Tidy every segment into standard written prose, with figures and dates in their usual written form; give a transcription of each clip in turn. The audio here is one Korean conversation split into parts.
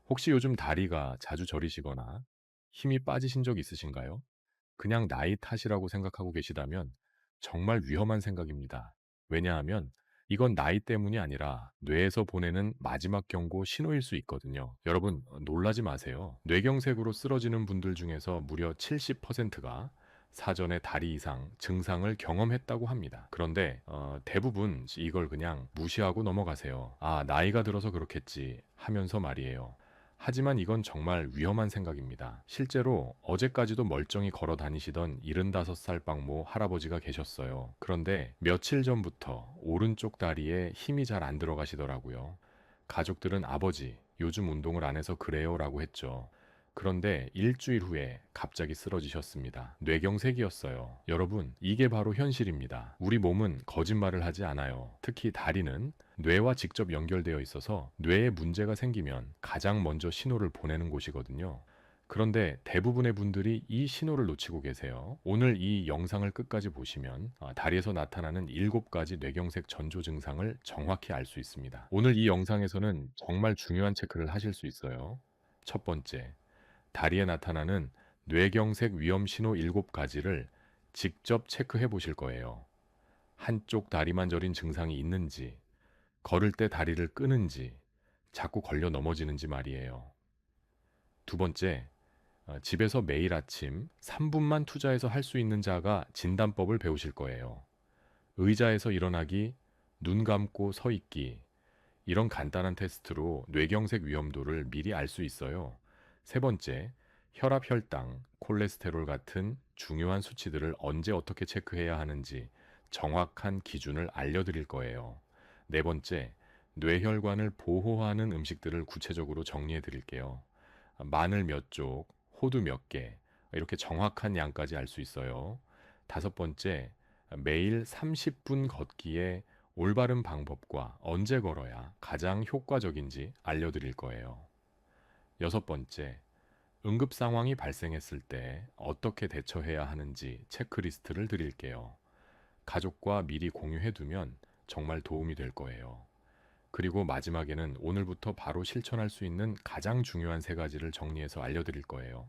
혹시 요즘 다리가 자주 저리시거나 힘이 빠지신 적 있으신가요? 그냥 나이 탓이라고 생각하고 계시다면 정말 위험한 생각입니다. 왜냐하면 이건 나이 때문이 아니라 뇌에서 보내는 마지막 경고 신호일 수 있거든요. 여러분, 놀라지 마세요. 뇌경색으로 쓰러지는 분들 중에서 무려 70%가 사전에 다리 이상 증상을 경험했다고 합니다. 그런데 대부분 이걸 그냥 무시하고 넘어가세요. 아, 나이가 들어서 그렇겠지 하면서 말이에요. 하지만 이건 정말 위험한 생각입니다. 실제로 어제까지도 멀쩡히 걸어 다니시던 75살 박모 할아버지가 계셨어요. 그런데 며칠 전부터 오른쪽 다리에 힘이 잘 안 들어가시더라고요. 가족들은 아버지, 요즘 운동을 안 해서 그래요 라고 했죠. 그런데 일주일 후에 갑자기 쓰러지셨습니다. 뇌경색이었어요. 여러분, 이게 바로 현실입니다. 우리 몸은 거짓말을 하지 않아요. 특히 다리는 뇌와 직접 연결되어 있어서 뇌에 문제가 생기면 가장 먼저 신호를 보내는 곳이거든요. 그런데 대부분의 분들이 이 신호를 놓치고 계세요. 오늘 이 영상을 끝까지 보시면 다리에서 나타나는 7가지 뇌경색 전조 증상을 정확히 알 수 있습니다. 오늘 이 영상에서는 정말 중요한 체크를 하실 수 있어요. 첫 번째, 다리에 나타나는 뇌경색 위험 신호 7가지를 직접 체크해 보실 거예요. 한쪽 다리만 저린 증상이 있는지, 걸을 때 다리를 끄는지, 자꾸 걸려 넘어지는지 말이에요. 두 번째, 집에서 매일 아침 3분만 투자해서 할 수 있는 자가 진단법을 배우실 거예요. 의자에서 일어나기, 눈 감고 서 있기, 이런 간단한 테스트로 뇌경색 위험도를 미리 알 수 있어요. 세 번째, 혈압, 혈당, 콜레스테롤 같은 중요한 수치들을 언제 어떻게 체크해야 하는지 정확한 기준을 알려드릴 거예요. 네 번째, 뇌혈관을 보호하는 음식들을 구체적으로 정리해 드릴게요. 마늘 몇 쪽, 호두 몇 개, 이렇게 정확한 양까지 알 수 있어요. 다섯 번째, 매일 30분 걷기에 올바른 방법과 언제 걸어야 가장 효과적인지 알려드릴 거예요. 여섯 번째, 응급 상황이 발생했을 때 어떻게 대처해야 하는지 체크리스트를 드릴게요. 가족과 미리 공유해두면 정말 도움이 될 거예요. 그리고 마지막에는 오늘부터 바로 실천할 수 있는 가장 중요한 3가지를 정리해서 알려드릴 거예요.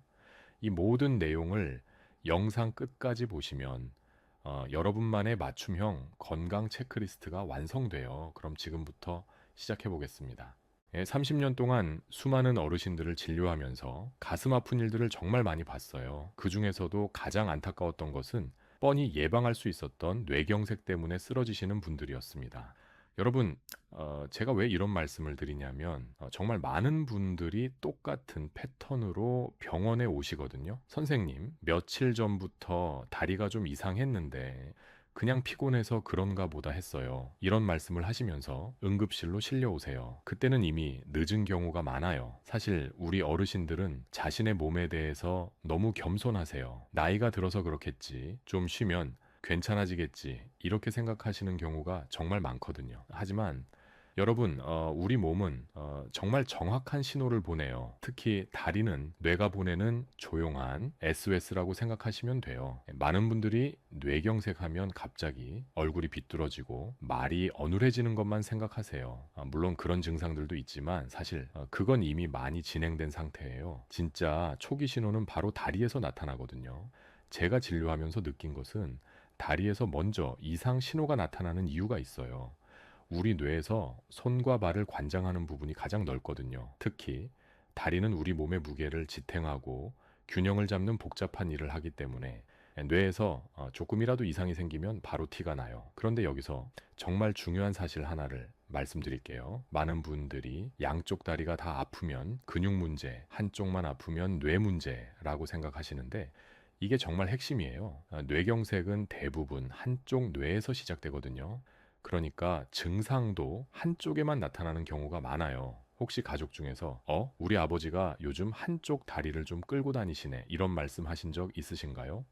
이 모든 내용을 영상 끝까지 보시면 여러분만의 맞춤형 건강 체크리스트가 완성돼요. 그럼 지금부터 시작해 보겠습니다. 30년 동안 수많은 어르신들을 진료하면서 가슴 아픈 일들을 정말 많이 봤어요. 그 중에서도 가장 안타까웠던 것은 뻔히 예방할 수 있었던 뇌경색 때문에 쓰러지시는 분들이었습니다. 여러분, 제가 왜 이런 말씀을 드리냐면, 정말 많은 분들이 똑같은 패턴으로 병원에 오시거든요. 선생님, 며칠 전부터 다리가 좀 이상했는데, 그냥 피곤해서 그런가 보다 했어요. 이런 말씀을 하시면서 응급실로 실려오세요. 그때는 이미 늦은 경우가 많아요. 사실 우리 어르신들은 자신의 몸에 대해서 너무 겸손하세요. 나이가 들어서 그렇겠지. 좀 쉬면 괜찮아지겠지. 이렇게 생각하시는 경우가 정말 많거든요. 하지만 여러분, 우리 몸은 정말 정확한 신호를 보내요. 특히 다리는 뇌가 보내는 조용한 SOS라고 생각하시면 돼요. 많은 분들이 뇌경색하면 갑자기 얼굴이 비뚤어지고 말이 어눌해지는 것만 생각하세요. 물론 그런 증상들도 있지만 사실 그건 이미 많이 진행된 상태예요. 진짜 초기 신호는 바로 다리에서 나타나거든요. 제가 진료하면서 느낀 것은 다리에서 먼저 이상 신호가 나타나는 이유가 있어요. 우리 뇌에서 손과 발을 관장하는 부분이 가장 넓거든요. 특히 다리는 우리 몸의 무게를 지탱하고 균형을 잡는 복잡한 일을 하기 때문에 뇌에서 조금이라도 이상이 생기면 바로 티가 나요. 그런데 여기서 정말 중요한 사실 하나를 말씀드릴게요. 많은 분들이 양쪽 다리가 다 아프면 근육 문제, 한쪽만 아프면 뇌 문제라고 생각하시는데 이게 정말 핵심이에요. 뇌경색은 대부분 한쪽 뇌에서 시작되거든요. 그러니까 증상도 한쪽에만 나타나는 경우가 많아요. 혹시 가족 중에서 우리 아버지가 요즘 한쪽 다리를 좀 끌고 다니시네 이런 말씀 하신 적 있으신가요?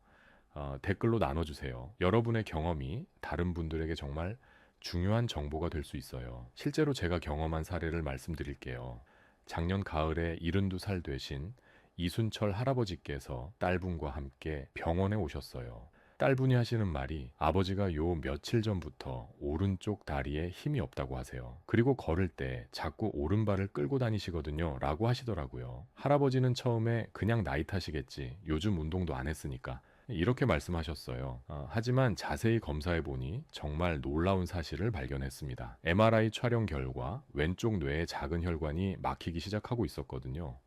댓글로 나눠주세요. 여러분의 경험이 다른 분들에게 정말 중요한 정보가 될 수 있어요. 실제로 제가 경험한 사례를 말씀드릴게요. 작년 가을에 72살 되신 이순철 할아버지께서 딸분과 함께 병원에 오셨어요. 딸분이 하시는 말이 아버지가 요 며칠 전부터 오른쪽 다리에 힘이 없다고 하세요. 그리고 걸을 때 자꾸 오른발을 끌고 다니시거든요. 라고 하시더라고요. 할아버지는 처음에 그냥 나이 탓이겠지. 요즘 운동도 안 했으니까. 이렇게 말씀하셨어요. 하지만 자세히 검사해 보니 정말 놀라운 사실을 발견했습니다. MRI 촬영 결과 왼쪽 뇌의 작은 혈관이 막히기 시작하고 있었거든요.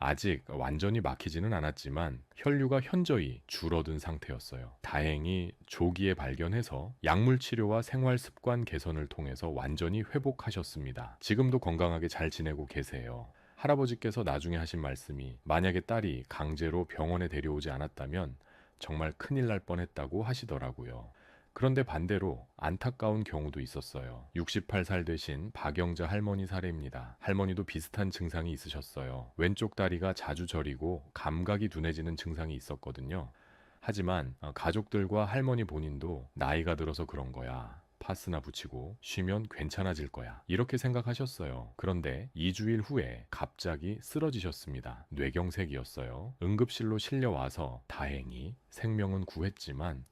아직 완전히 막히지는 않았지만 혈류가 현저히 줄어든 상태였어요. 다행히 조기에 발견해서 약물 치료와 생활 습관 개선을 통해서 완전히 회복하셨습니다. 지금도 건강하게 잘 지내고 계세요. 할아버지께서 나중에 하신 말씀이 만약에 딸이 강제로 병원에 데려오지 않았다면 정말 큰일 날 뻔했다고 하시더라고요. 그런데 반대로 안타까운 경우도 있었어요. 68살 되신 박영자 할머니 사례입니다. 할머니도 비슷한 증상이 있으셨어요. 왼쪽 다리가 자주 저리고 감각이 둔해지는 증상이 있었거든요. 하지만 가족들과 할머니 본인도 나이가 들어서 그런 거야. 파스나 붙이고 쉬면 괜찮아질 거야. 이렇게 생각하셨어요. 그런데 2주일 후에 갑자기 쓰러지셨습니다. 뇌경색이었어요. 응급실로 실려와서 다행히 생명은 구했지만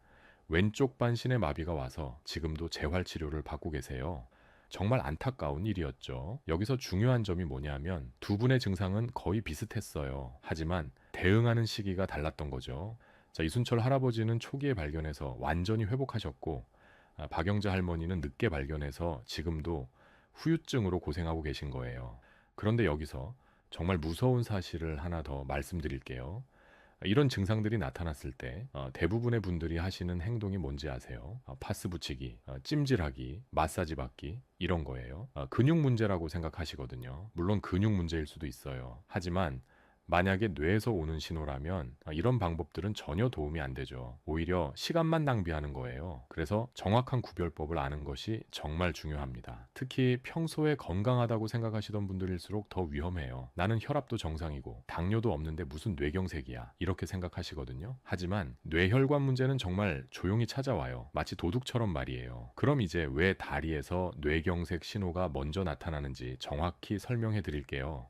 왼쪽 반신의 마비가 와서 지금도 재활치료를 받고 계세요. 정말 안타까운 일이었죠. 여기서 중요한 점이 뭐냐면 두 분의 증상은 거의 비슷했어요. 하지만 대응하는 시기가 달랐던 거죠. 자, 이순철 할아버지는 초기에 발견해서 완전히 회복하셨고 박영자 할머니는 늦게 발견해서 지금도 후유증으로 고생하고 계신 거예요. 그런데 여기서 정말 무서운 사실을 하나 더 말씀드릴게요. 이런 증상들이 나타났을 때 대부분의 분들이 하시는 행동이 뭔지 아세요? 파스 붙이기, 찜질하기, 마사지 받기 이런 거예요. 근육 문제라고 생각하시거든요. 물론 근육 문제일 수도 있어요. 하지만 만약에 뇌에서 오는 신호라면 이런 방법들은 전혀 도움이 안 되죠. 오히려 시간만 낭비하는 거예요. 그래서 정확한 구별법을 아는 것이 정말 중요합니다. 특히 평소에 건강하다고 생각하시던 분들일수록 더 위험해요. 나는 혈압도 정상이고 당뇨도 없는데 무슨 뇌경색이야. 이렇게 생각하시거든요. 하지만 뇌혈관 문제는 정말 조용히 찾아와요. 마치 도둑처럼 말이에요. 그럼 이제 왜 다리에서 뇌경색 신호가 먼저 나타나는지 정확히 설명해 드릴게요.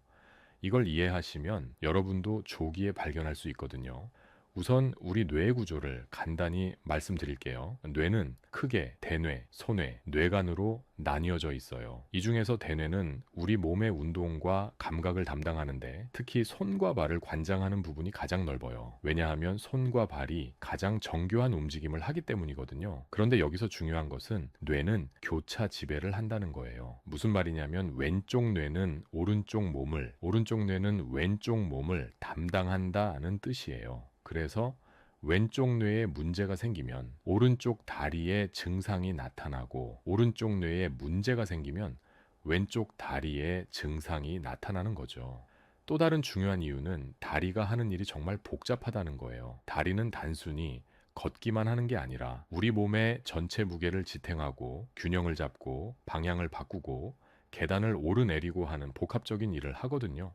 이걸 이해하시면 여러분도 조기에 발견할 수 있거든요. 우선 우리 뇌 구조를 간단히 말씀드릴게요. 뇌는 크게 대뇌, 소뇌, 뇌간으로 나뉘어져 있어요. 이 중에서 대뇌는 우리 몸의 운동과 감각을 담당하는데 특히 손과 발을 관장하는 부분이 가장 넓어요. 왜냐하면 손과 발이 가장 정교한 움직임을 하기 때문이거든요. 그런데 여기서 중요한 것은 뇌는 교차 지배를 한다는 거예요. 무슨 말이냐면 왼쪽 뇌는 오른쪽 몸을, 오른쪽 뇌는 왼쪽 몸을 담당한다는 뜻이에요. 그래서 왼쪽 뇌에 문제가 생기면 오른쪽 다리에 증상이 나타나고 오른쪽 뇌에 문제가 생기면 왼쪽 다리에 증상이 나타나는 거죠. 또 다른 중요한 이유는 다리가 하는 일이 정말 복잡하다는 거예요. 다리는 단순히 걷기만 하는 게 아니라 우리 몸의 전체 무게를 지탱하고 균형을 잡고 방향을 바꾸고 계단을 오르내리고 하는 복합적인 일을 하거든요.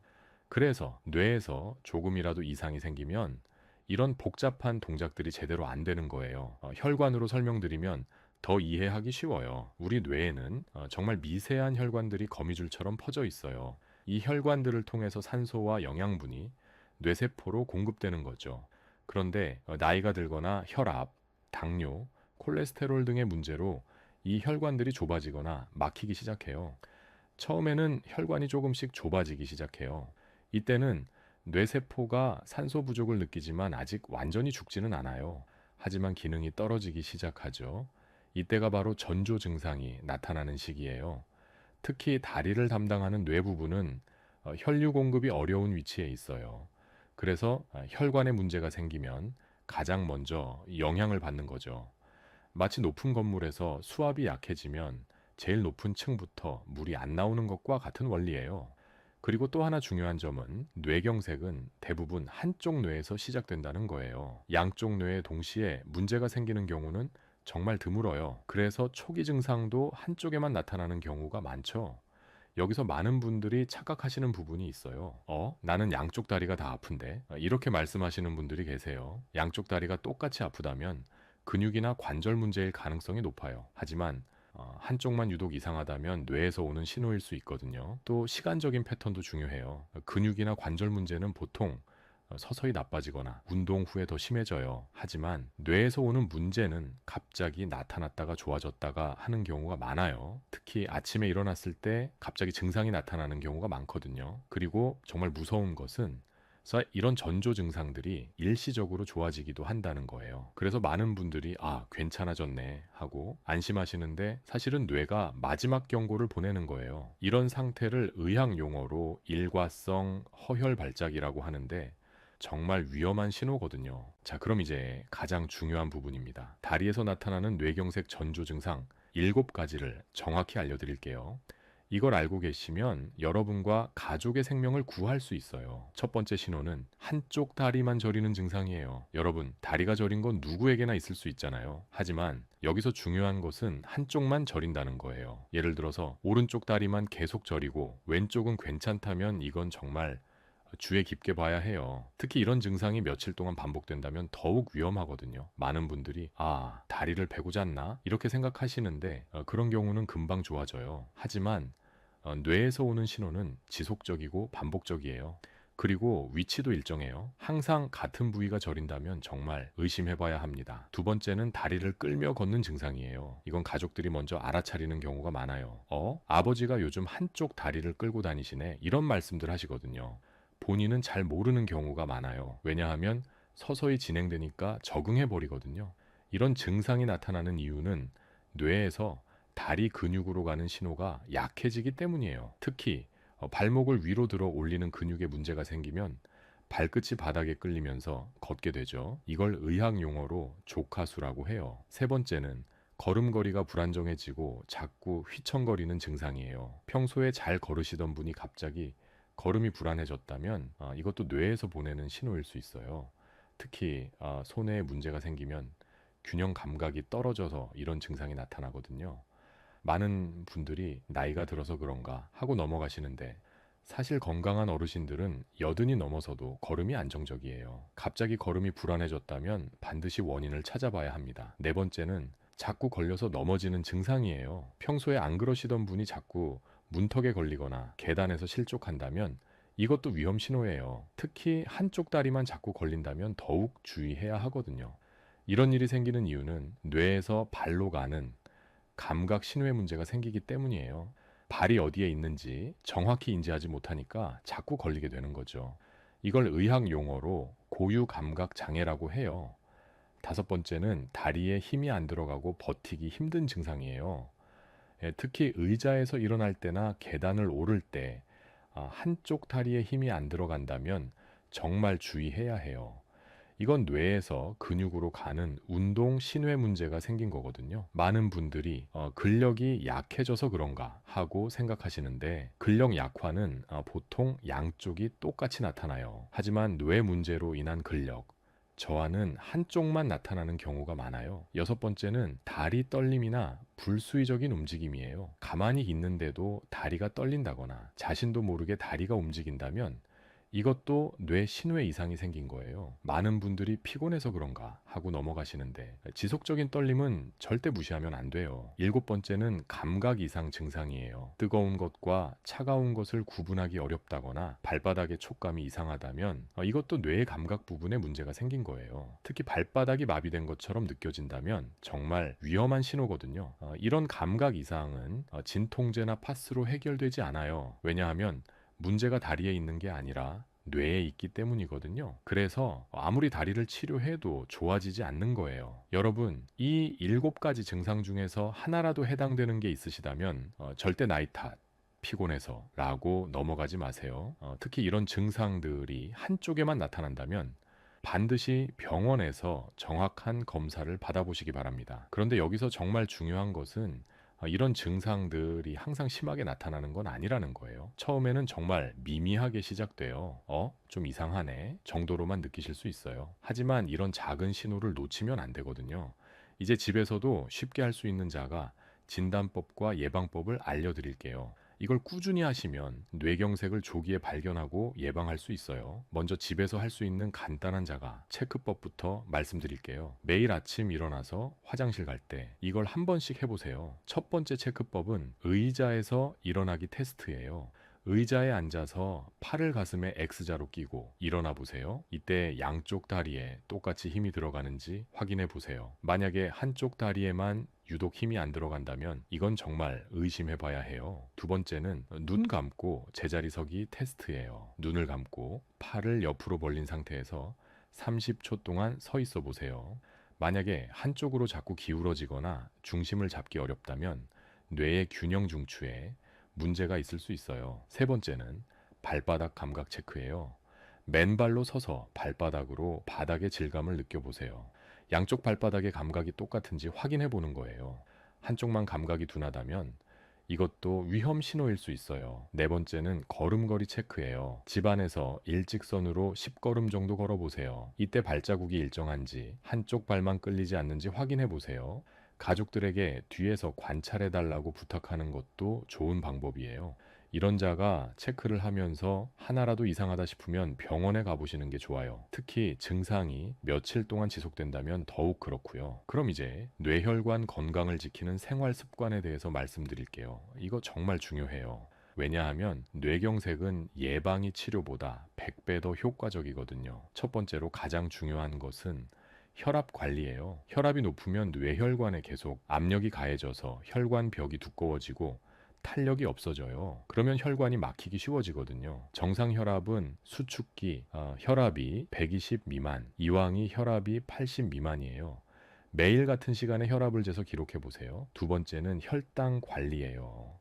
그래서 뇌에서 조금이라도 이상이 생기면 이런 복잡한 동작들이 제대로 안 되는 거예요. 혈관으로 설명드리면 더 이해하기 쉬워요. 우리 뇌에는 정말 미세한 혈관들이 거미줄처럼 퍼져 있어요. 이 혈관들을 통해서 산소와 영양분이 뇌세포로 공급되는 거죠. 그런데 나이가 들거나 혈압, 당뇨, 콜레스테롤 등의 문제로 이 혈관들이 좁아지거나 막히기 시작해요. 처음에는 혈관이 조금씩 좁아지기 시작해요. 이때는 뇌세포가 산소 부족을 느끼지만 아직 완전히 죽지는 않아요. 하지만 기능이 떨어지기 시작하죠. 이때가 바로 전조 증상이 나타나는 시기예요. 특히 다리를 담당하는 뇌 부분은 혈류 공급이 어려운 위치에 있어요. 그래서 혈관에 문제가 생기면 가장 먼저 영향을 받는 거죠. 마치 높은 건물에서 수압이 약해지면 제일 높은 층부터 물이 안 나오는 것과 같은 원리예요. 그리고 또 하나 중요한 점은 뇌경색은 대부분 한쪽 뇌에서 시작된다는 거예요. 양쪽 뇌에 동시에 문제가 생기는 경우는 정말 드물어요. 그래서 초기 증상도 한쪽에만 나타나는 경우가 많죠. 여기서 많은 분들이 착각하시는 부분이 있어요. 나는 양쪽 다리가 다 아픈데? 이렇게 말씀하시는 분들이 계세요. 양쪽 다리가 똑같이 아프다면 근육이나 관절 문제일 가능성이 높아요. 하지만 한쪽만 유독 이상하다면 뇌에서 오는 신호일 수 있거든요. 또 시간적인 패턴도 중요해요. 근육이나 관절 문제는 보통 서서히 나빠지거나 운동 후에 더 심해져요. 하지만 뇌에서 오는 문제는 갑자기 나타났다가 좋아졌다가 하는 경우가 많아요. 특히 아침에 일어났을 때 갑자기 증상이 나타나는 경우가 많거든요. 그리고 정말 무서운 것은 이런 전조 증상들이 일시적으로 좋아지기도 한다는 거예요. 그래서 많은 분들이 괜찮아졌네 하고 안심하시는데 사실은 뇌가 마지막 경고를 보내는 거예요. 이런 상태를 의학 용어로 일과성 허혈 발작이라고 하는데 정말 위험한 신호거든요. 자, 그럼 이제 가장 중요한 부분입니다. 다리에서 나타나는 뇌경색 전조 증상 7가지를 정확히 알려드릴게요. 이걸 알고 계시면 여러분과 가족의 생명을 구할 수 있어요. 첫 번째 신호는 한쪽 다리만 저리는 증상이에요. 여러분, 다리가 저린 건 누구에게나 있을 수 있잖아요. 하지만 여기서 중요한 것은 한쪽만 저린다는 거예요. 예를 들어서 오른쪽 다리만 계속 저리고 왼쪽은 괜찮다면 이건 정말 주의 깊게 봐야 해요. 특히 이런 증상이 며칠 동안 반복된다면 더욱 위험하거든요. 많은 분들이 다리를 베고 잤나? 이렇게 생각하시는데 그런 경우는 금방 좋아져요. 하지만 뇌에서 오는 신호는 지속적이고 반복적이에요. 그리고 위치도 일정해요. 항상 같은 부위가 저린다면 정말 의심해봐야 합니다. 두 번째는 다리를 끌며 걷는 증상이에요. 이건 가족들이 먼저 알아차리는 경우가 많아요. 아버지가 요즘 한쪽 다리를 끌고 다니시네. 이런 말씀들 하시거든요. 본인은 잘 모르는 경우가 많아요. 왜냐하면 서서히 진행되니까 적응해버리거든요. 이런 증상이 나타나는 이유는 뇌에서 다리 근육으로 가는 신호가 약해지기 때문이에요. 특히 발목을 위로 들어 올리는 근육에 문제가 생기면 발끝이 바닥에 끌리면서 걷게 되죠. 이걸 의학 용어로 조카수라고 해요. 세 번째는 걸음걸이가 불안정해지고 자꾸 휘청거리는 증상이에요. 평소에 잘 걸으시던 분이 갑자기 걸음이 불안해졌다면 이것도 뇌에서 보내는 신호일 수 있어요. 특히 손에 문제가 생기면 균형 감각이 떨어져서 이런 증상이 나타나거든요. 많은 분들이 나이가 들어서 그런가 하고 넘어가시는데 사실 건강한 어르신들은 80이 넘어서도 걸음이 안정적이에요. 갑자기 걸음이 불안해졌다면 반드시 원인을 찾아봐야 합니다. 네 번째는 자꾸 걸려서 넘어지는 증상이에요. 평소에 안 그러시던 분이 자꾸 문턱에 걸리거나 계단에서 실족한다면 이것도 위험 신호예요. 특히 한쪽 다리만 자꾸 걸린다면 더욱 주의해야 하거든요. 이런 일이 생기는 이유는 뇌에서 발로 가는 감각 신호의 문제가 생기기 때문이에요. 발이 어디에 있는지 정확히 인지하지 못하니까 자꾸 걸리게 되는 거죠. 이걸 의학 용어로 고유 감각 장애라고 해요. 다섯 번째는 다리에 힘이 안 들어가고 버티기 힘든 증상이에요. 특히 의자에서 일어날 때나 계단을 오를 때 한쪽 다리에 힘이 안 들어간다면 정말 주의해야 해요. 이건 뇌에서 근육으로 가는 운동 신회 문제가 생긴 거거든요. 많은 분들이 근력이 약해져서 그런가 하고 생각하시는데 근력 약화는 보통 양쪽이 똑같이 나타나요. 하지만 뇌 문제로 인한 근력 저하는 한쪽만 나타나는 경우가 많아요. 여섯 번째는 다리 떨림이나 불수의적인 움직임이에요. 가만히 있는데도 다리가 떨린다거나 자신도 모르게 다리가 움직인다면 이것도 뇌 신뢰 이상이 생긴 거예요. 많은 분들이 피곤해서 그런가 하고 넘어가시는데 지속적인 떨림은 절대 무시하면 안 돼요. 일곱 번째는 감각 이상 증상이에요. 뜨거운 것과 차가운 것을 구분하기 어렵다거나 발바닥의 촉감이 이상하다면 이것도 뇌의 감각 부분에 문제가 생긴 거예요. 특히 발바닥이 마비된 것처럼 느껴진다면 정말 위험한 신호거든요. 이런 감각 이상은 진통제나 파스로 해결되지 않아요. 왜냐하면 문제가 다리에 있는 게 아니라 뇌에 있기 때문이거든요. 그래서 아무리 다리를 치료해도 좋아지지 않는 거예요. 여러분, 이 7가지 증상 중에서 하나라도 해당되는 게 있으시다면 절대 나이 탓, 피곤해서 라고 넘어가지 마세요. 특히 이런 증상들이 한쪽에만 나타난다면 반드시 병원에서 정확한 검사를 받아보시기 바랍니다. 그런데 여기서 정말 중요한 것은 이런 증상들이 항상 심하게 나타나는 건 아니라는 거예요. 처음에는 정말 미미하게 시작돼요. 좀 이상하네 정도로만 느끼실 수 있어요. 하지만 이런 작은 신호를 놓치면 안 되거든요. 이제 집에서도 쉽게 할 수 있는 자가 진단법과 예방법을 알려드릴게요. 이걸 꾸준히 하시면 뇌경색을 조기에 발견하고 예방할 수 있어요. 먼저 집에서 할 수 있는 간단한 자가 체크법부터 말씀드릴게요. 매일 아침 일어나서 화장실 갈 때 이걸 한 번씩 해보세요. 첫 번째 체크법은 의자에서 일어나기 테스트예요. 의자에 앉아서 팔을 가슴에 X자로 끼고 일어나 보세요. 이때 양쪽 다리에 똑같이 힘이 들어가는지 확인해 보세요. 만약에 한쪽 다리에만 유독 힘이 안 들어간다면 이건 정말 의심해 봐야 해요. 두 번째는 눈 감고 제자리 서기 테스트예요. 눈을 감고 팔을 옆으로 벌린 상태에서 30초 동안 서 있어 보세요. 만약에 한쪽으로 자꾸 기울어지거나 중심을 잡기 어렵다면 뇌의 균형 중추에 문제가 있을 수 있어요. 세 번째는 발바닥 감각 체크예요. 맨발로 서서 발바닥으로 바닥의 질감을 느껴보세요. 양쪽 발바닥의 감각이 똑같은지 확인해 보는 거예요. 한쪽만 감각이 둔하다면 이것도 위험 신호일 수 있어요. 네 번째는 걸음걸이 체크예요. 집안에서 일직선으로 10걸음 정도 걸어보세요. 이때 발자국이 일정한지 한쪽 발만 끌리지 않는지 확인해 보세요. 가족들에게 뒤에서 관찰해 달라고 부탁하는 것도 좋은 방법이에요. 이런 자가 체크를 하면서 하나라도 이상하다 싶으면 병원에 가보시는 게 좋아요. 특히 증상이 며칠 동안 지속된다면 더욱 그렇고요. 그럼 이제 뇌혈관 건강을 지키는 생활 습관에 대해서 말씀드릴게요. 이거 정말 중요해요. 왜냐하면 뇌경색은 예방이 치료보다 100배 더 효과적이거든요. 첫 번째로 가장 중요한 것은 혈압 관리예요. 혈압이 높으면 뇌혈관에 계속 압력이 가해져서 혈관 벽이 두꺼워지고 탄력이 없어져요. 그러면 혈관이 막히기 쉬워지거든요. 정상 혈압은 수축기 혈압이 120 미만, 이왕이 혈압이 80 미만이에요. 매일 같은 시간에 혈압을 재서 기록해 보세요. 두 번째는 혈당 관리예요.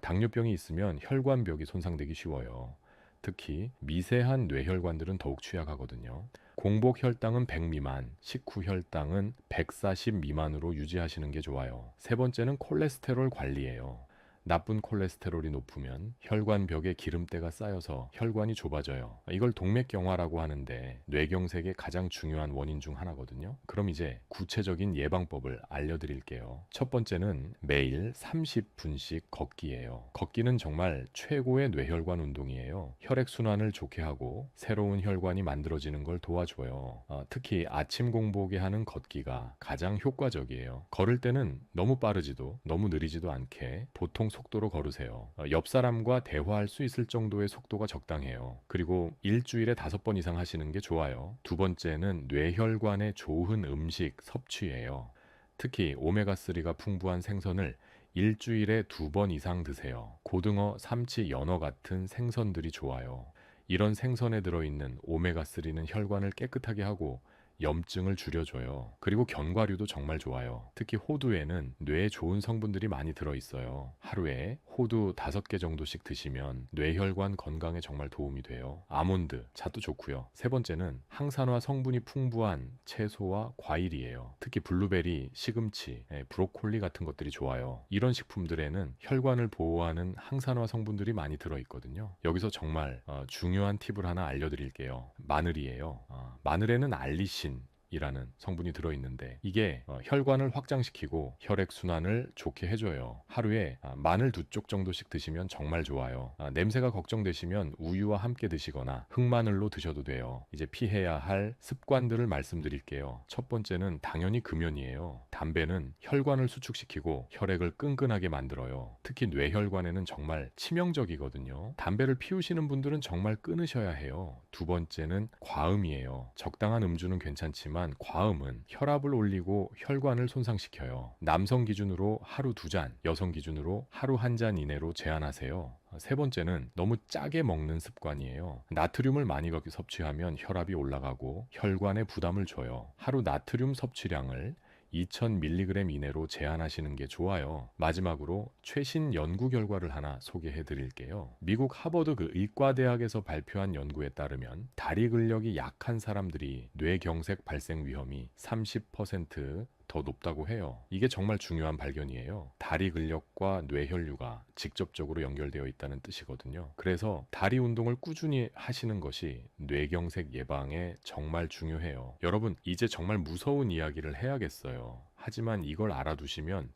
당뇨병이 있으면 혈관벽이 손상되기 쉬워요. 특히 미세한 뇌혈관들은 더욱 취약하거든요. 공복 혈당은 100 미만, 식후 혈당은 140 미만으로 유지하시는 게 좋아요. 세 번째는 콜레스테롤 관리예요. 나쁜 콜레스테롤이 높으면 혈관벽에 기름때가 쌓여서 혈관이 좁아져요. 이걸 동맥경화라고 하는데 뇌경색의 가장 중요한 원인 중 하나거든요. 그럼 이제 구체적인 예방법을 알려드릴게요. 첫 번째는 매일 30분씩 걷기예요. 걷기는 정말 최고의 뇌혈관 운동이에요. 혈액순환을 좋게 하고 새로운 혈관이 만들어지는 걸 도와줘요. 특히 아침 공복에 하는 걷기가 가장 효과적이에요. 걸을 때는 너무 빠르지도 너무 느리지도 않게 보통 속도로 걸으세요. 옆 사람과 대화할 수 있을 정도의 속도가 적당해요. 그리고 일주일에 5번 이상 하시는 게 좋아요. 두 번째는 뇌혈관에 좋은 음식 섭취예요. 특히 오메가3가 풍부한 생선을 일주일에 2번 이상 드세요. 고등어, 삼치, 연어 같은 생선들이 좋아요. 이런 생선에 들어있는 오메가3는 혈관을 깨끗하게 하고 염증을 줄여줘요. 그리고 견과류도 정말 좋아요. 특히 호두에는 뇌에 좋은 성분들이 많이 들어있어요. 하루에 호두 5개 정도씩 드시면 뇌혈관 건강에 정말 도움이 돼요. 아몬드, 잣도 좋고요. 세 번째는 항산화 성분이 풍부한 채소와 과일이에요. 특히 블루베리, 시금치, 브로콜리 같은 것들이 좋아요. 이런 식품들에는 혈관을 보호하는 항산화 성분들이 많이 들어있거든요. 여기서 정말 중요한 팁을 하나 알려드릴게요. 마늘이에요. 마늘에는 알리신 이라는 성분이 들어있는데 이게 혈관을 확장시키고 혈액순환을 좋게 해줘요. 하루에 마늘 2쪽 정도씩 드시면 정말 좋아요. 냄새가 걱정되시면 우유와 함께 드시거나 흑마늘로 드셔도 돼요. 이제 피해야 할 습관들을 말씀드릴게요. 첫 번째는 당연히 금연이에요. 담배는 혈관을 수축시키고 혈액을 끈끈하게 만들어요. 특히 뇌혈관에는 정말 치명적이거든요. 담배를 피우시는 분들은 정말 끊으셔야 해요. 두 번째는 과음이에요. 적당한 음주는 괜찮지만 과음은 혈압을 올리고 혈관을 손상시켜요. 남성 기준으로 하루 2잔, 여성 기준으로 하루 1잔 이내로 제한하세요. 세 번째는 너무 짜게 먹는 습관이에요. 나트륨을 많이 섭취하면 혈압이 올라가고 혈관에 부담을 줘요. 하루 나트륨 섭취량을 2000mg 이내로 제한하시는 게 좋아요. 마지막으로 최신 연구 결과를 하나 소개해 드릴게요. 미국 하버드 의과대학에서 발표한 연구에 따르면 다리 근력이 약한 사람들이 뇌경색 발생 위험이 30%더 높다고 해요. 이게 정말 중요한 발견이에요. 다리 근력과 뇌혈류가 직접적으로 연결되어 있다는 뜻이거든요. 그래서 다리 운동을 꾸준히 하시는 것이 뇌경색 예방에 정말 중요해요. 여러분, 이제 정말 무서운 이야기를 해야겠어요. 하지만 이걸 알아두시면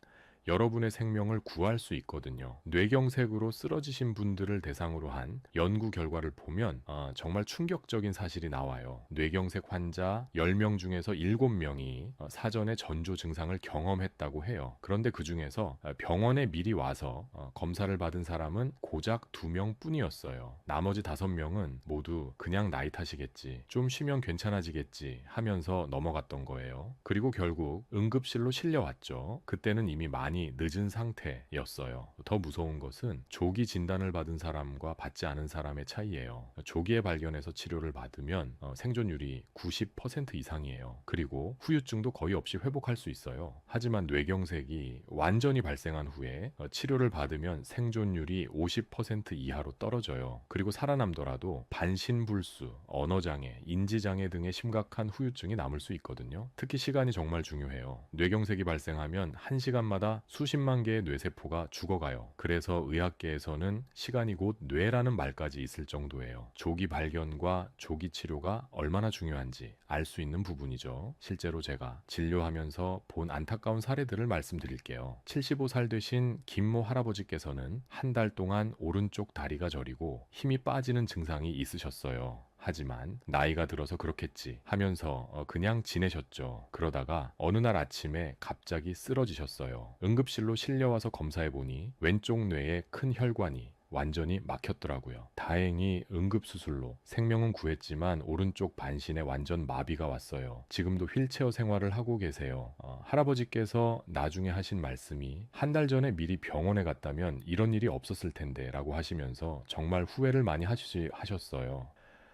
여러분의 생명을 구할 수 있거든요. 뇌경색으로 쓰러지신 분들을 대상으로 한 연구 결과를 보면 정말 충격적인 사실이 나와요. 뇌경색 환자 10명 중에서 7명이 사전에 전조 증상을 경험했다고 해요. 그런데 그 중에서 병원에 미리 와서 검사를 받은 사람은 고작 2명 뿐이었어요. 나머지 5명은 모두 그냥 나이 탓이겠지, 좀 쉬면 괜찮아지겠지 하면서 넘어갔던 거예요. 그리고 결국 응급실로 실려왔죠. 그때는 이미 많이 늦은 상태였어요. 더 무서운 것은 조기 진단을 받은 사람과 받지 않은 사람의 차이예요. 조기에 발견해서 치료를 받으면 생존율이 90% 이상이에요. 그리고 후유증도 거의 없이 회복할 수 있어요. 하지만 뇌경색이 완전히 발생한 후에 치료를 받으면 생존율이 50% 이하로 떨어져요. 그리고 살아남더라도 반신불수, 언어장애, 인지장애 등의 심각한 후유증이 남을 수 있거든요. 특히 시간이 정말 중요해요. 뇌경색이 발생하면 1시간마다 수십만 개의 뇌세포가 죽어가요. 그래서 의학계에서는 시간이 곧 뇌라는 말까지 있을 정도예요. 조기 발견과 조기 치료가 얼마나 중요한지 알 수 있는 부분이죠. 실제로 제가 진료하면서 본 안타까운 사례들을 말씀드릴게요. 75살 되신 김모 할아버지께서는 한 달 동안 오른쪽 다리가 저리고 힘이 빠지는 증상이 있으셨어요. 하지만 나이가 들어서 그렇겠지 하면서 그냥 지내셨죠. 그러다가 어느 날 아침에 갑자기 쓰러지셨어요. 응급실로 실려와서 검사해보니 왼쪽 뇌에 큰 혈관이 완전히 막혔더라고요. 다행히 응급수술로 생명은 구했지만 오른쪽 반신에 완전 마비가 왔어요. 지금도 휠체어 생활을 하고 계세요. 할아버지께서 나중에 하신 말씀이 한 달 전에 미리 병원에 갔다면 이런 일이 없었을 텐데 라고 하시면서 정말 후회를 많이 하셨어요.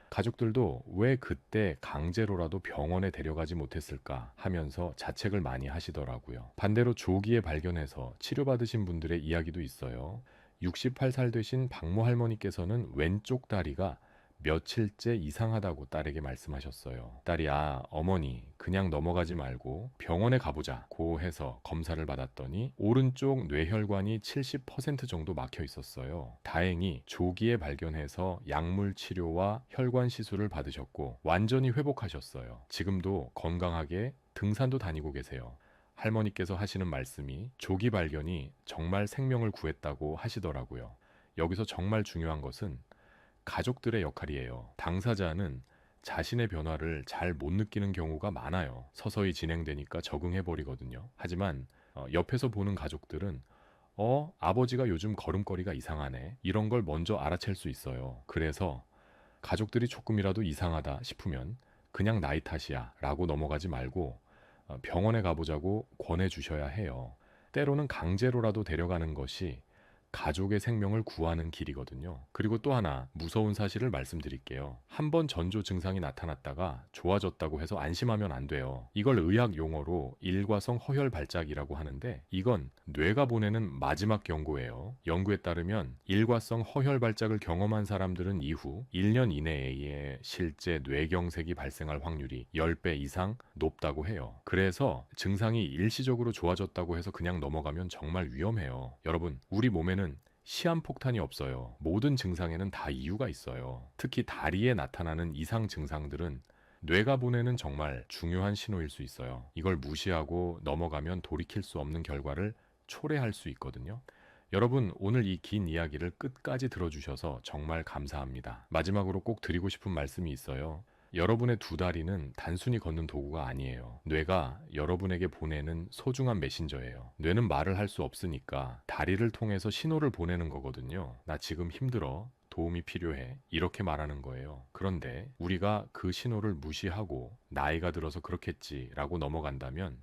가족들도 왜 그때 강제로라도 병원에 데려가지 못했을까 하면서 자책을 많이 하시더라고요. 반대로 조기에 발견해서 치료받으신 분들의 이야기도 있어요. 68살 되신 박모 할머니께서는 왼쪽 다리가 며칠째 이상하다고 딸에게 말씀하셨어요. 딸이 어머니 그냥 넘어가지 말고 병원에 가보자고 해서 검사를 받았더니 오른쪽 뇌혈관이 70% 정도 막혀 있었어요. 다행히 조기에 발견해서 약물 치료와 혈관 시술을 받으셨고 완전히 회복하셨어요. 지금도 건강하게 등산도 다니고 계세요. 할머니께서 하시는 말씀이 조기 발견이 정말 생명을 구했다고 하시더라고요. 여기서 정말 중요한 것은 가족들의 역할이에요. 당사자는 자신의 변화를 잘 못 느끼는 경우가 많아요. 서서히 진행되니까 적응해버리거든요. 하지만 옆에서 보는 가족들은 아버지가 요즘 걸음걸이가 이상하네, 이런 걸 먼저 알아챌 수 있어요. 그래서 가족들이 조금이라도 이상하다 싶으면 그냥 나이 탓이야 라고 넘어가지 말고 병원에 가보자고 권해주셔야 해요. 때로는 강제로라도 데려가는 것이 가족의 생명을 구하는 길이거든요. 그리고 또 하나 무서운 사실을 말씀드릴게요. 한 번 전조 증상이 나타났다가 좋아졌다고 해서 안심하면 안 돼요. 이걸 의학 용어로 일과성 허혈 발작이라고 하는데 이건 뇌가 보내는 마지막 경고예요. 연구에 따르면 일과성 허혈 발작을 경험한 사람들은 이후 1년 이내에 실제 뇌경색이 발생할 확률이 10배 이상 높다고 해요. 그래서 증상이 일시적으로 좋아졌다고 해서 그냥 넘어가면 정말 위험해요. 여러분, 우리 몸에는 시한폭탄이 없어요. 모든 증상에는 다 이유가 있어요. 특히 다리에 나타나는 이상 증상들은 뇌가 보내는 정말 중요한 신호일 수 있어요. 이걸 무시하고 넘어가면 돌이킬 수 없는 결과를 초래할 수 있거든요. 여러분, 오늘 이 긴 이야기를 끝까지 들어주셔서 정말 감사합니다. 마지막으로 꼭 드리고 싶은 말씀이 있어요. 여러분의 두 다리는 단순히 걷는 도구가 아니에요. 뇌가 여러분에게 보내는 소중한 메신저예요. 뇌는 말을 할 수 없으니까 다리를 통해서 신호를 보내는 거거든요. 나 지금 힘들어, 도움이 필요해, 이렇게 말하는 거예요. 그런데 우리가 그 신호를 무시하고 나이가 들어서 그렇겠지라고 넘어간다면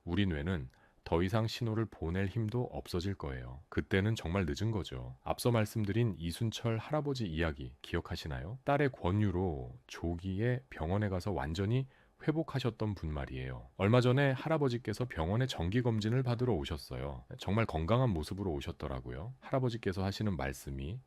우리 뇌는 더 이상 신호를 보낼 힘도 없어질 거예요. 그때는 정말 늦은 거죠. 앞서 말씀드린 이순철 할아버지 이야기 기억하시나요? 딸의 권유로 조기에 병원에 가서 완전히 회복하셨던 분 말이에요. 얼마 전에 할아버지께서 병원에 정기검진을 받으러 오셨어요. 정말 건강한 모습으로 오셨더라고요. 할아버지께서 하시는 말씀이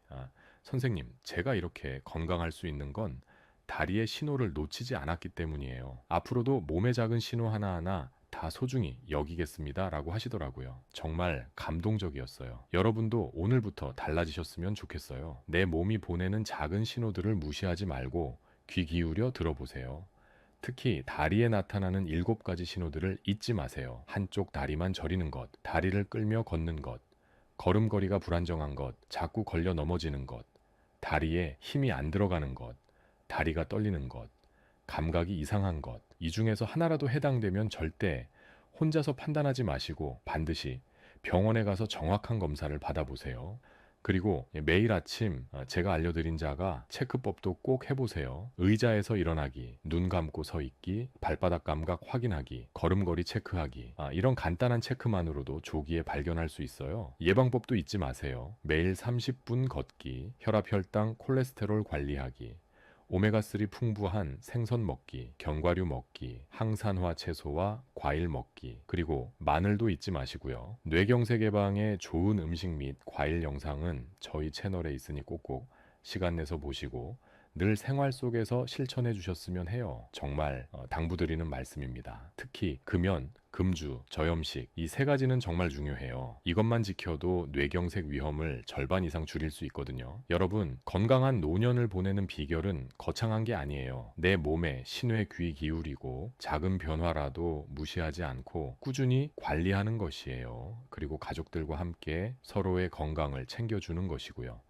선생님, 제가 이렇게 건강할 수 있는 건 다리의 신호를 놓치지 않았기 때문이에요. 앞으로도 몸의 작은 신호 하나하나 다 소중히 여기겠습니다 라고 하시더라고요. 정말 감동적이었어요. 여러분도 오늘부터 달라지셨으면 좋겠어요. 내 몸이 보내는 작은 신호들을 무시하지 말고 귀 기울여 들어보세요. 특히 다리에 나타나는 7가지 신호들을 잊지 마세요. 한쪽 다리만 저리는 것, 다리를 끌며 걷는 것, 걸음걸이가 불안정한 것, 자꾸 걸려 넘어지는 것, 다리에 힘이 안 들어가는 것, 다리가 떨리는 것, 감각이 이상한 것. 이 중에서 하나라도 해당되면 절대 혼자서 판단하지 마시고 반드시 병원에 가서 정확한 검사를 받아보세요. 그리고 매일 아침 제가 알려드린 자가 체크법도 꼭 해보세요. 의자에서 일어나기, 눈 감고 서 있기, 발바닥 감각 확인하기, 걸음걸이 체크하기. 이런 간단한 체크만으로도 조기에 발견할 수 있어요. 예방법도 잊지 마세요. 매일 30분 걷기, 혈압, 혈당, 콜레스테롤 관리하기, 오메가3 풍부한 생선 먹기, 견과류 먹기, 항산화 채소와 과일 먹기, 그리고 마늘도 잊지 마시고요. 뇌경색 예방에 좋은 음식 및 과일 영상은 저희 채널에 있으니 꼭꼭 시간 내서 보시고 늘 생활 속에서 실천해 주셨으면 해요. 정말 당부드리는 말씀입니다. 특히 금연, 금주, 저염식 이 3가지는 정말 중요해요. 이것만 지켜도 뇌경색 위험을 절반 이상 줄일 수 있거든요. 여러분, 건강한 노년을 보내는 비결은 거창한 게 아니에요. 내 몸에 신의 귀 기울이고 작은 변화라도 무시하지 않고 꾸준히 관리하는 것이에요. 그리고 가족들과 함께 서로의 건강을 챙겨주는 것이고요.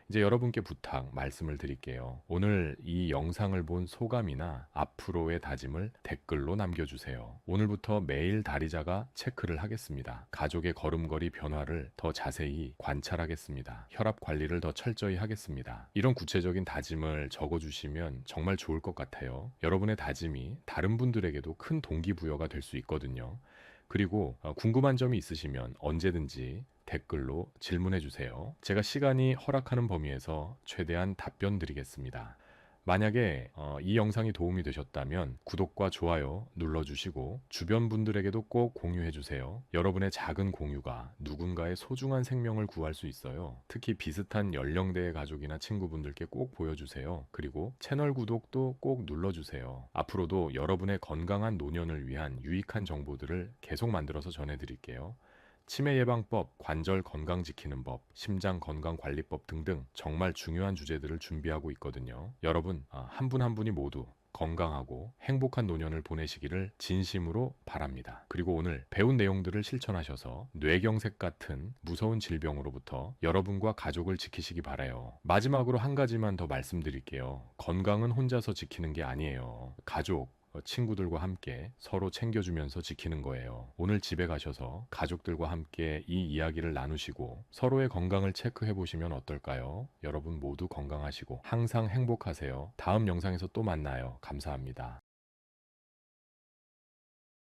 이제 여러분께 부탁 말씀을 드릴게요. 오늘 이 영상을 본 소감이나 앞으로의 다짐을 댓글로 남겨주세요. 오늘부터 매일 다리자가 체크를 하겠습니다. 가족의 걸음걸이 변화를 더 자세히 관찰하겠습니다. 혈압 관리를 더 철저히 하겠습니다. 이런 구체적인 다짐을 적어주시면 정말 좋을 것 같아요. 여러분의 다짐이 다른 분들에게도 큰 동기부여가 될 수 있거든요. 그리고 궁금한 점이 있으시면 언제든지 댓글로 질문해 주세요. 제가 시간이 허락하는 범위에서 최대한 답변 드리겠습니다. 만약에 이 영상이 도움이 되셨다면 구독과 좋아요 눌러주시고 주변 분들에게도 꼭 공유해 주세요. 여러분의 작은 공유가 누군가의 소중한 생명을 구할 수 있어요. 특히 비슷한 연령대의 가족이나 친구분들께 꼭 보여주세요. 그리고 채널 구독도 꼭 눌러주세요. 앞으로도 여러분의 건강한 노년을 위한 유익한 정보들을 계속 만들어서 전해드릴게요. 치매 예방법, 관절 건강 지키는 법, 심장 건강 관리법 등등 정말 중요한 주제들을 준비하고 있거든요. 여러분, 한 분 한 분이 모두 건강하고 행복한 노년을 보내시기를 진심으로 바랍니다. 그리고 오늘 배운 내용들을 실천하셔서 뇌경색 같은 무서운 질병으로부터 여러분과 가족을 지키시기 바라요. 마지막으로 한 가지만 더 말씀드릴게요. 건강은 혼자서 지키는 게 아니에요. 가족, 친구들과 함께 서로 챙겨주면서 지키는 거예요. 오늘 집에 가셔서 가족들과 함께 이 이야기를 나누시고 서로의 건강을 체크해 보시면 어떨까요? 여러분 모두 건강하시고 항상 행복하세요. 다음 영상에서 또 만나요. 감사합니다.